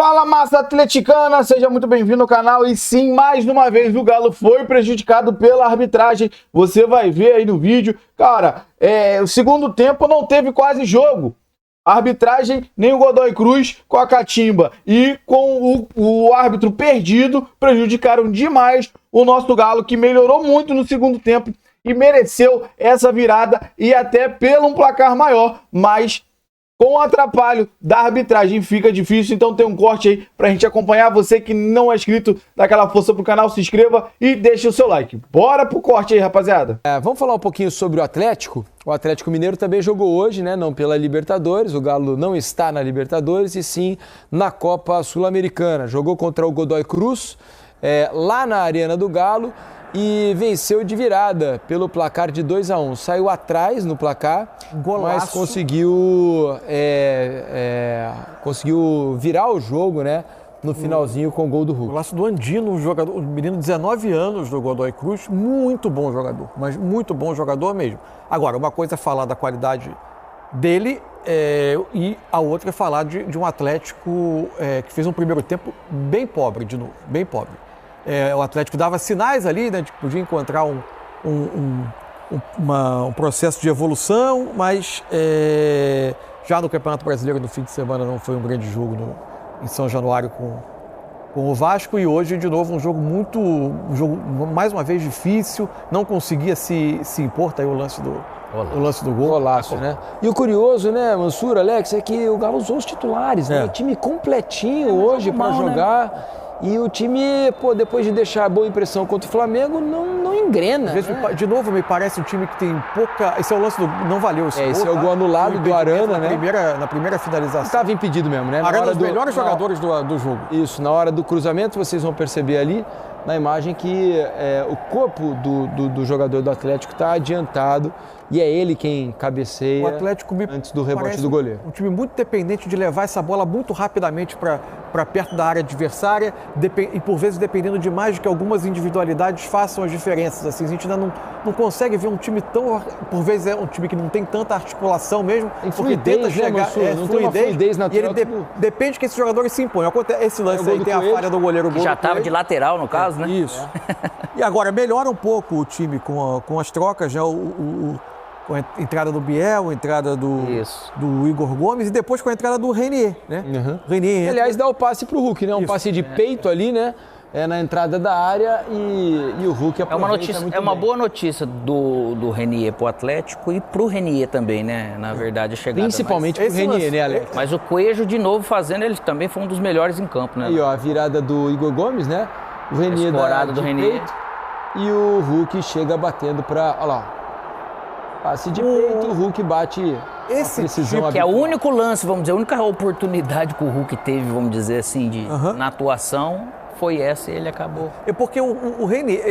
Fala, massa atleticana, seja muito bem-vindo ao canal. E sim, mais uma vez o Galo foi prejudicado pela arbitragem. Você vai ver aí no vídeo. Cara, o segundo tempo não teve quase jogo. A arbitragem, nem o Godoy Cruz com a catimba e com o árbitro perdido prejudicaram demais o nosso Galo, que melhorou muito no segundo tempo e mereceu essa virada e até pelo um placar maior, mas com o atrapalho da arbitragem fica difícil. Então tem um corte aí pra gente acompanhar. Você que não é inscrito, dá aquela força pro canal, se inscreva e deixa o seu like. Bora pro corte aí, rapaziada. Vamos falar um pouquinho sobre o Atlético. O Atlético Mineiro também jogou hoje, né? Não pela Libertadores, o Galo não está na Libertadores, e sim na Copa Sul-Americana. Jogou contra o Godoy Cruz, lá na Arena do Galo, e venceu de virada pelo placar de 2-1. Saiu atrás no placar, Golaço. mas conseguiu virar o jogo, né? No finalzinho com o gol do Hulk. Golaço do Andino, um jogador, um menino de 19 anos do Godoy Cruz, muito bom jogador, mas muito bom jogador mesmo. Agora, uma coisa é falar da qualidade dele e a outra é falar de um Atlético que fez um primeiro tempo bem pobre de novo, bem pobre. O Atlético dava sinais ali, né, de que podia encontrar um processo de evolução, mas já no Campeonato Brasileiro no fim de semana não foi um grande jogo em São Januário com o Vasco, e hoje de novo um jogo mais uma vez difícil, não conseguia se impor, tá aí o lance do gol. Golaço, né? E o curioso, né, Mansur, Alex, é que o Galo usou os titulares, né? O time completinho hoje para jogar. Né? E o time, depois de deixar a boa impressão contra o Flamengo, não engrena. Às vezes, de novo, me parece um time que tem pouca... Esse é o lance do... Não valeu esse gol. Esse é o gol anulado do Arana, né? Na primeira finalização. Estava impedido mesmo, né? Arana é um dos melhores jogadores do jogo. Isso, na hora do cruzamento, vocês vão perceber ali, na imagem, que o corpo do jogador do Atlético está adiantado e é ele quem cabeceia o Atlético antes do rebote do goleiro. Um time muito dependente de levar essa bola muito rapidamente para perto da área adversária e por vezes dependendo demais de que algumas individualidades façam as diferenças. Assim, a gente ainda não consegue ver um time tão... Por vezes é um time que não tem tanta articulação mesmo, porque tenta chegar... Não tem uma fluidez natural. E ele depende que esses jogadores se impõem. Esse lance aí tem a falha do goleiro. Que já estava de lateral, no caso, né? Isso. E agora, melhora um pouco o time com as trocas, já com a entrada do Biel, a entrada do Igor Gomes e depois com a entrada do Renier, né? Uhum. Renier, aliás, dá o passe pro Hulk, né? Um passe de peito ali, né? Na entrada da área e o Hulk aproveita muito uma bem. boa notícia do Renier pro Atlético e pro Renier também, né? Na verdade, a chegada. Principalmente pro Renier, né, Alex? Mas o Coelho, de novo, fazendo, ele também foi um dos melhores em campo, né? Aí, ó, a virada do Igor Gomes, né? O Renier do Renier. Peito, e o Hulk chega batendo pra... Olha lá. Passe de peito, o Hulk bate esse precisão que é o único lance, vamos dizer, a única oportunidade que o Hulk teve, vamos dizer assim, na atuação, foi essa e ele acabou. É porque o Renier,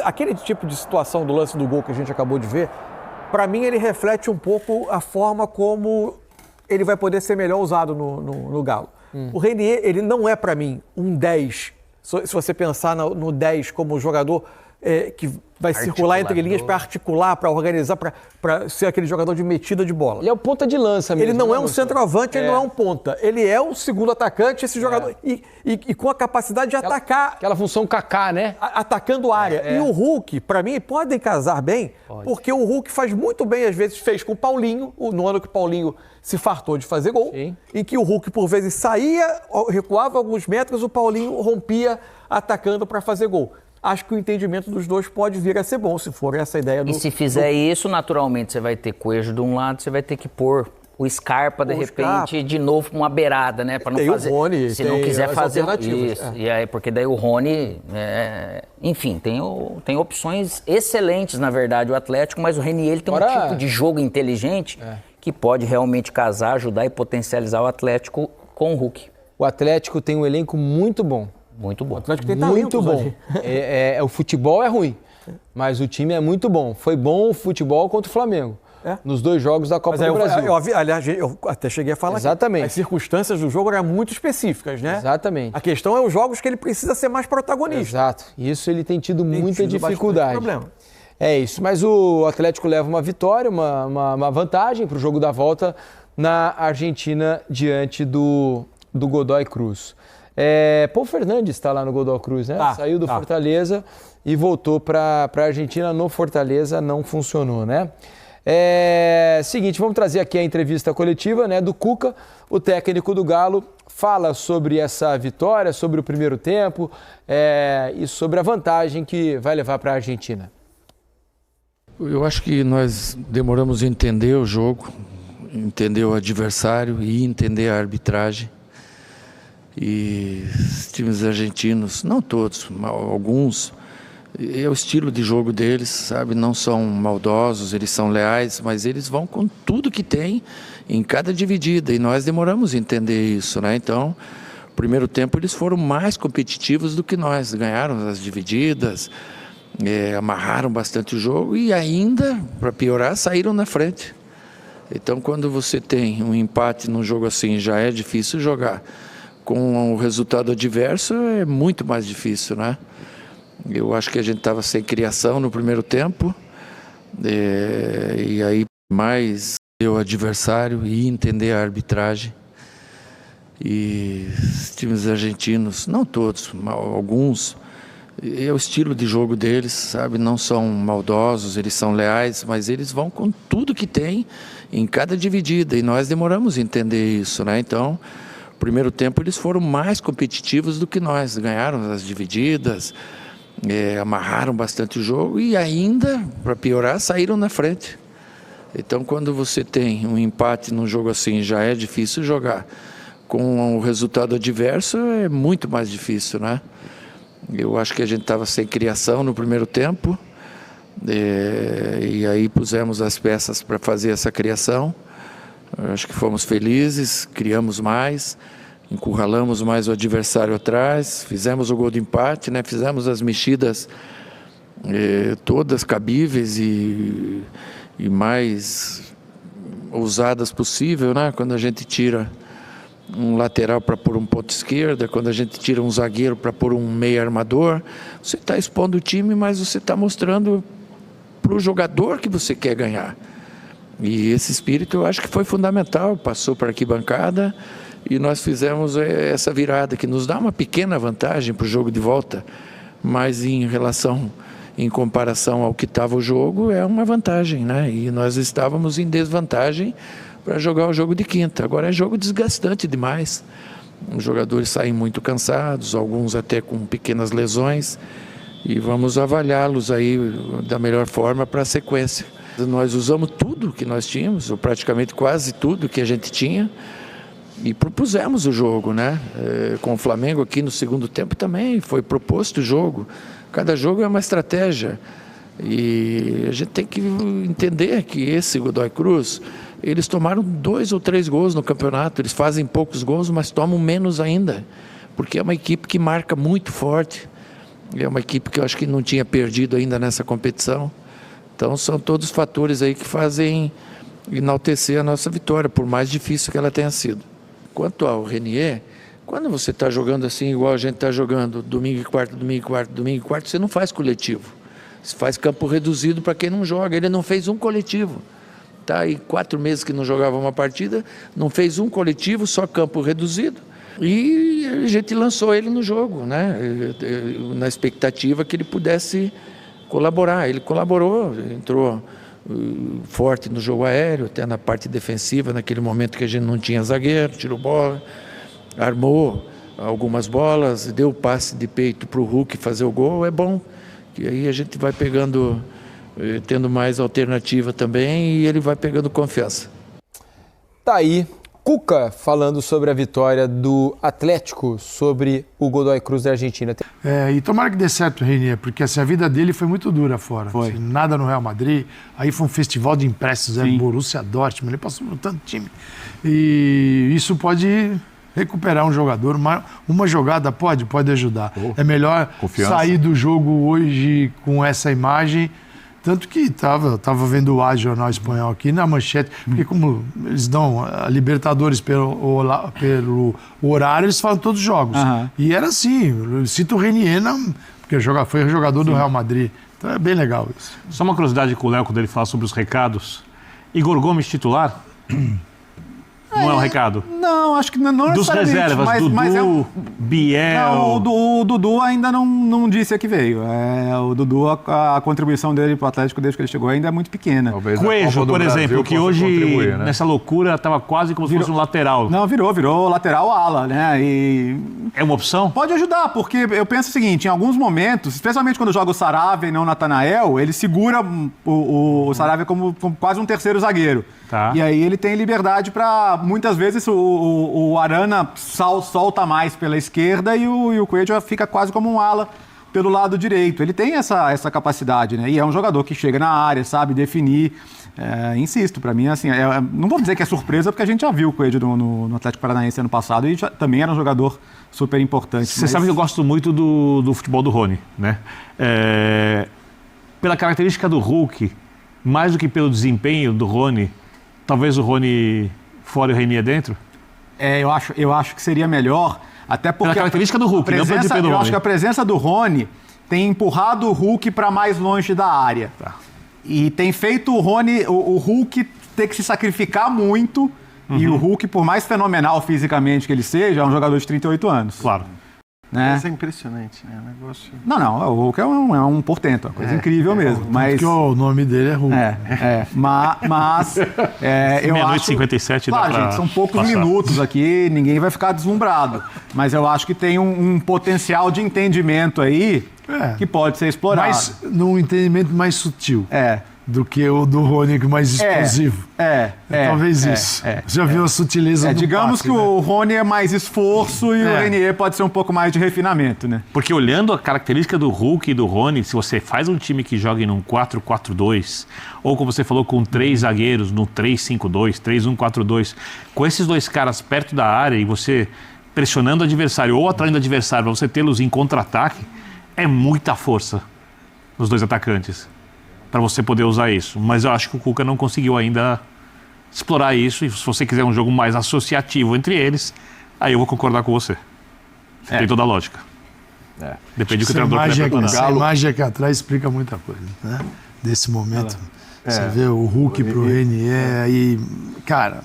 aquele tipo de situação do lance do gol que a gente acabou de ver, para mim ele reflete um pouco a forma como ele vai poder ser melhor usado no Galo. O Renier, ele não é para mim um 10, se você pensar no 10 como jogador que vai circular entre linhas para articular, para organizar, para ser aquele jogador de metida de bola. Ele é o ponta de lança mesmo. Ele não é um centroavante, ele não é um ponta. Ele é o segundo atacante, esse jogador. E com a capacidade de atacar. Aquela função Kaká, né? Atacando a área. E o Hulk, para mim, podem casar bem, porque o Hulk faz muito bem, às vezes fez com o Paulinho, no ano que o Paulinho se fartou de fazer gol, em que o Hulk, por vezes, saía, recuava alguns metros, o Paulinho rompia atacando para fazer gol. Acho que o entendimento dos dois pode vir a ser bom, se for essa ideia do... E se fizer isso, naturalmente, você vai ter Coelho de um lado, você vai ter que pôr o Scarpa, de repente, de novo uma beirada, né? Para não fazer... O Rony, se não quiser fazer isso. E aí, porque daí o Rony... enfim, tem opções excelentes, na verdade, o Atlético, mas o Renier ele tem um tipo de jogo inteligente que pode realmente casar, ajudar e potencializar o Atlético com o Hulk. O Atlético tem um elenco muito bom. Muito bom. O Atlético tem muito bom. O futebol é ruim, mas o time é muito bom. Foi bom o futebol contra o Flamengo. Nos 2 jogos da Copa do Brasil. Aliás, eu até cheguei a falar Exatamente. que as circunstâncias do jogo eram muito específicas, né? Exatamente. A questão é os jogos que ele precisa ser mais protagonista. Exato. Isso ele tem tido muita dificuldade. Problema. É isso. Mas o Atlético leva uma vitória, uma vantagem para o jogo da volta na Argentina diante do Godoy Cruz. Paul Fernandes está lá no Godoy Cruz, né? Saiu do Fortaleza e voltou para a Argentina. No Fortaleza não funcionou, né? Seguinte, vamos trazer aqui a entrevista coletiva, né, do Cuca, o técnico do Galo, fala sobre essa vitória, sobre o primeiro tempo e sobre a vantagem que vai levar para a Argentina. Eu acho que nós demoramos a entender o jogo, entender o adversário e entender a arbitragem. E os times argentinos, não todos, mas alguns, é o estilo de jogo deles, sabe? Não são maldosos, eles são leais, mas eles vão com tudo que tem em cada dividida. E nós demoramos a entender isso, né? Então, no primeiro tempo eles foram mais competitivos do que nós. Ganharam as divididas, amarraram bastante o jogo e ainda, para piorar, saíram na frente. Então, quando você tem um empate num jogo assim, já é difícil jogar. Com o resultado adverso, é muito mais difícil, né? Eu acho que a gente estava sem criação no primeiro tempo, e aí mais o adversário e entender a arbitragem. E os times argentinos, não todos, mas alguns, é o estilo de jogo deles, sabe? Não são maldosos, eles são leais, mas eles vão com tudo que tem em cada dividida. E nós demoramos a entender isso, né? Então, no primeiro tempo eles foram mais competitivos do que nós. Ganharam as divididas, amarraram bastante o jogo e ainda, para piorar, saíram na frente. Então, quando você tem um empate num jogo assim, já é difícil jogar. Com o resultado adverso, é muito mais difícil, né? Eu acho que a gente estava sem criação no primeiro tempo, e aí pusemos as peças para fazer essa criação. Eu acho que fomos felizes, criamos mais, encurralamos mais o adversário atrás, fizemos o gol de empate, né? Fizemos as mexidas todas cabíveis e mais ousadas possível, né? Quando a gente tira um lateral para pôr um ponto esquerda, quando a gente tira um zagueiro para pôr um meio armador, você está expondo o time, mas você está mostrando para o jogador que você quer ganhar. E esse espírito eu acho que foi fundamental, passou para a arquibancada e nós fizemos essa virada que nos dá uma pequena vantagem para o jogo de volta, mas em comparação ao que estava o jogo, é uma vantagem, né? E nós estávamos em desvantagem para jogar o jogo de quinta. Agora é jogo desgastante demais. Os jogadores saem muito cansados, alguns até com pequenas lesões, e vamos avaliá-los aí da melhor forma para a sequência. Nós usamos tudo que nós tínhamos, ou praticamente quase tudo que a gente tinha, e propusemos o jogo, né? Com o Flamengo aqui no segundo tempo também foi proposto o jogo. Cada jogo é uma estratégia. E a gente tem que entender que esse Godoy Cruz, eles tomaram 2 ou 3 gols no campeonato. Eles fazem poucos gols, mas tomam menos ainda, porque é uma equipe que marca muito forte. É uma equipe que eu acho que não tinha perdido ainda nessa competição. Então são todos fatores aí que fazem enaltecer a nossa vitória, por mais difícil que ela tenha sido. Quanto ao Renier, quando você está jogando assim, igual a gente está jogando domingo e quarta, domingo e quarta, domingo e quarta, você não faz coletivo. Você faz campo reduzido para quem não joga. Ele não fez um coletivo. Tá aí 4 meses que não jogava uma partida, não fez um coletivo, só campo reduzido. E a gente lançou ele no jogo, né? Na expectativa que ele pudesse colaborar. Ele colaborou, entrou forte no jogo aéreo, até na parte defensiva, naquele momento que a gente não tinha zagueiro, tirou bola, armou algumas bolas, deu passe de peito para o Hulk fazer o gol. É bom, que aí a gente vai pegando, tendo mais alternativa também, e ele vai pegando confiança. Tá aí, Cuca falando sobre a vitória do Atlético sobre o Godoy Cruz da Argentina. E tomara que dê certo o Renier, porque assim, a vida dele foi muito dura fora. Foi. Assim, nada no Real Madrid, aí foi um festival de empréstimos, Borussia Dortmund, ele passou por tanto time. E isso pode recuperar um jogador, uma jogada pode ajudar. É melhor sair do jogo hoje com essa imagem. Tanto que estava vendo o jornal espanhol aqui na manchete, porque como eles dão a Libertadores pelo horário, eles falam todos os jogos. E era assim, eu cito o Renier, porque foi jogador do Real Madrid. Então é bem legal isso. Só uma curiosidade com o Léo, quando ele fala sobre os recados. Igor Gomes titular? Não é um recado? Não, acho que não Dos necessariamente, reservas, Dudu, mas Biel... Não, o Dudu ainda não disse a que veio. O Dudu, a contribuição dele para o Atlético desde que ele chegou ainda é muito pequena. Coelho, por exemplo, que hoje, né? nessa loucura, estava quase como se fosse um lateral. Não, virou lateral ala, né? E é uma opção? pode ajudar, porque eu penso o seguinte, em alguns momentos, especialmente quando joga o Saravia e não o Natanael, ele segura o Saravia como quase um terceiro zagueiro. Tá. E aí ele tem liberdade para, muitas vezes, o Arana solta mais pela esquerda e o Coelho já fica quase como um ala pelo lado direito. Ele tem essa capacidade, né? E é um jogador que chega na área, sabe definir. Insisto, para mim, assim, não vou dizer que é surpresa, porque a gente já viu o Coelho no Atlético Paranaense ano passado e também era um jogador super importante. Você sabe que eu gosto muito do futebol do Rony, né? Pela característica do Hulk, mais do que pelo desempenho do Rony, talvez o Rony fora e o Renier dentro? Eu acho que seria melhor, até porque... Pela característica do Hulk, não pelo desempenho do Rony. Eu acho que a presença do Rony tem empurrado o Hulk para mais longe da área. Tá. E tem feito o Hulk ter que se sacrificar muito. E o Hulk, por mais fenomenal fisicamente que ele seja, é um jogador de 38 anos. Claro. Né? Isso é impressionante, né? O negócio... Não, o Hulk é um portento, uma coisa incrível mesmo. Mas Porque o nome dele é Hulk. Mas eu Meia-noite acho... 57 claro, dá pra gente, são poucos passar. minutos aqui, ninguém vai ficar deslumbrado. Mas eu acho que tem um potencial de entendimento aí que pode ser explorado. Mas num entendimento mais sutil. Do que o do Rony, que é mais explosivo. Talvez isso. Você já viu a sutileza do digamos passe, que o Rony é mais esforço e o Renier pode ser um pouco mais de refinamento, né? Porque olhando a característica do Hulk e do Rony, se você faz um time que joga em um 4-4-2, ou como você falou, com 3 zagueiros, no 3-5-2, 3-1-4-2, com esses 2 caras perto da área e você pressionando o adversário ou atraindo o adversário para você tê-los em contra-ataque, é muita força nos 2 atacantes para você poder usar isso. Mas eu acho que o Cuca não conseguiu ainda explorar isso, e se você quiser um jogo mais associativo entre eles, aí eu vou concordar com você. Tem toda a lógica. Depende do que o treinador quiser preparar. Essa imagem aqui atrás explica muita coisa, né? Desse momento. Você vê o Hulk pro Renier, aí, cara...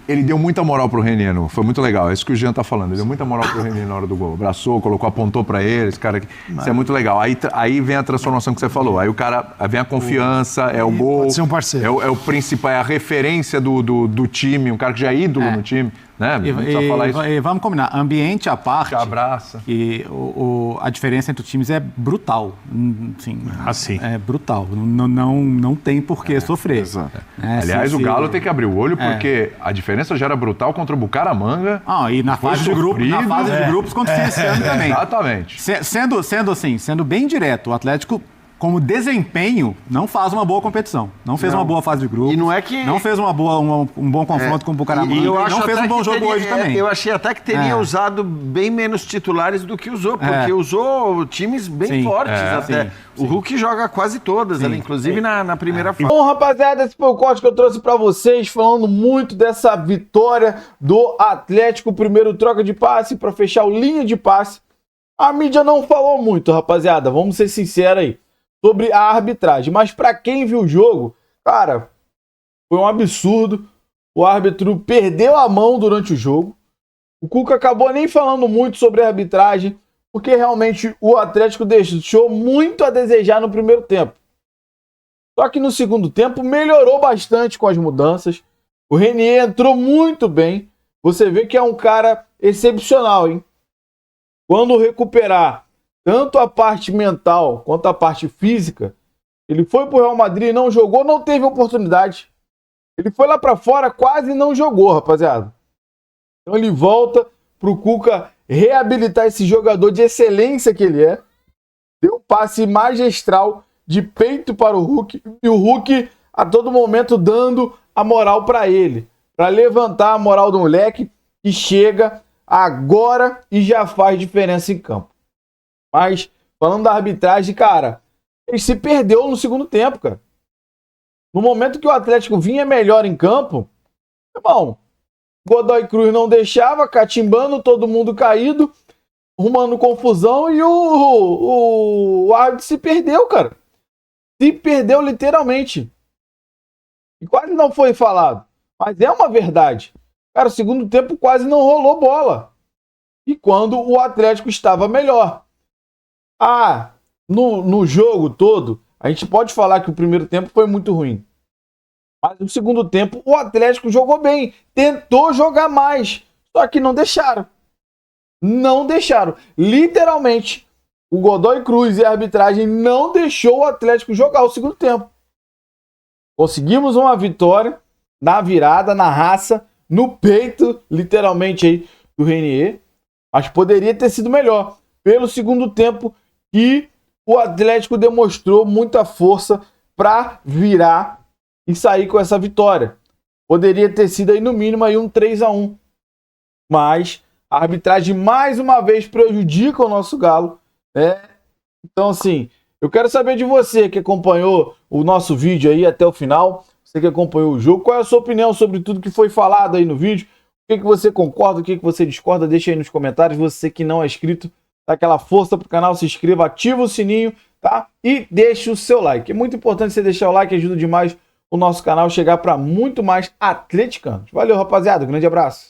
Ele deu muita moral pro Renier, foi muito legal, é isso que o Jean tá falando. Ele deu muita moral pro Renier na hora do gol. Abraçou, colocou, apontou pra ele, esse cara aqui. Isso é muito legal. Aí vem a transformação que você falou. Aí o cara, vem a confiança, é o gol. Pode ser um parceiro. É o principal, é a referência do time, um cara que já é ídolo no time. Né? E vamos combinar, ambiente à parte. Te abraça. E a diferença entre os times é brutal. Assim. É brutal. Não tem por que sofrer. Exato. Aliás, o Galo tem que abrir o olho, porque a diferença já era brutal contra o Bucaramanga. E na fase de grupos contra o Cinciano também. Exatamente. Sendo bem direto, o Atlético, como desempenho, não faz uma boa competição. Não fez uma boa fase de grupo. E não é que... Não fez um bom confronto com o Bucaramanga. E eu acho não fez um bom jogo hoje também. Eu achei até que teria usado bem menos titulares do que usou, porque usou times bem fortes até. O Hulk joga quase todas, ali, inclusive na primeira fase. Bom, rapaziada, esse foi o corte que eu trouxe pra vocês, falando muito dessa vitória do Atlético. Primeiro troca de passe pra fechar o linha de passe. A mídia não falou muito, rapaziada, vamos ser sinceros aí, sobre a arbitragem. Mas pra quem viu o jogo, cara, foi um absurdo. O árbitro perdeu a mão durante o jogo. O Cuca acabou nem falando muito sobre a arbitragem, porque realmente o Atlético deixou muito a desejar no primeiro tempo. Só que no segundo tempo melhorou bastante com as mudanças. O Renier entrou muito bem. Você vê que é um cara excepcional, hein? Quando recuperar tanto a parte mental quanto a parte física, ele foi pro Real Madrid, não jogou, não teve oportunidade. Ele foi lá pra fora, quase não jogou, rapaziada. Então ele volta pro Cuca reabilitar esse jogador de excelência que ele é. Deu um passe magistral de peito para o Hulk, e o Hulk a todo momento dando a moral para ele, para levantar a moral do moleque, que chega agora e já faz diferença em campo. Mas, falando da arbitragem, cara, ele se perdeu no segundo tempo, cara. No momento que o Atlético vinha melhor em campo, irmão, Godoy Cruz não deixava, catimbando, todo mundo caído, arrumando confusão, e o árbitro se perdeu, cara. Se perdeu literalmente. E quase não foi falado. Mas é uma verdade. Cara, o segundo tempo quase não rolou bola. E quando o Atlético estava melhor. No jogo todo, a gente pode falar que o primeiro tempo foi muito ruim. Mas no segundo tempo, o Atlético jogou bem. Tentou jogar mais. Só que não deixaram. Não deixaram. Literalmente, o Godoy Cruz e a arbitragem não deixou o Atlético jogar o segundo tempo. Conseguimos uma vitória na virada, na raça, no peito, literalmente, aí, do Renier. Mas poderia ter sido melhor. Pelo segundo tempo, que o Atlético demonstrou muita força para virar e sair com essa vitória. Poderia ter sido aí no mínimo aí um 3-1. Mas a arbitragem mais uma vez prejudica o nosso Galo, né? Então assim, eu quero saber de você que acompanhou o nosso vídeo aí até o final, você que acompanhou o jogo, qual é a sua opinião sobre tudo que foi falado aí no vídeo? O que você concorda, o que você discorda? Deixa aí nos comentários. Você que não é inscrito, dá aquela força pro canal, se inscreva, ativa o sininho, tá? E deixa o seu like. É muito importante você deixar o like, ajuda demais o nosso canal a chegar para muito mais atleticanos. Valeu, rapaziada. Grande abraço.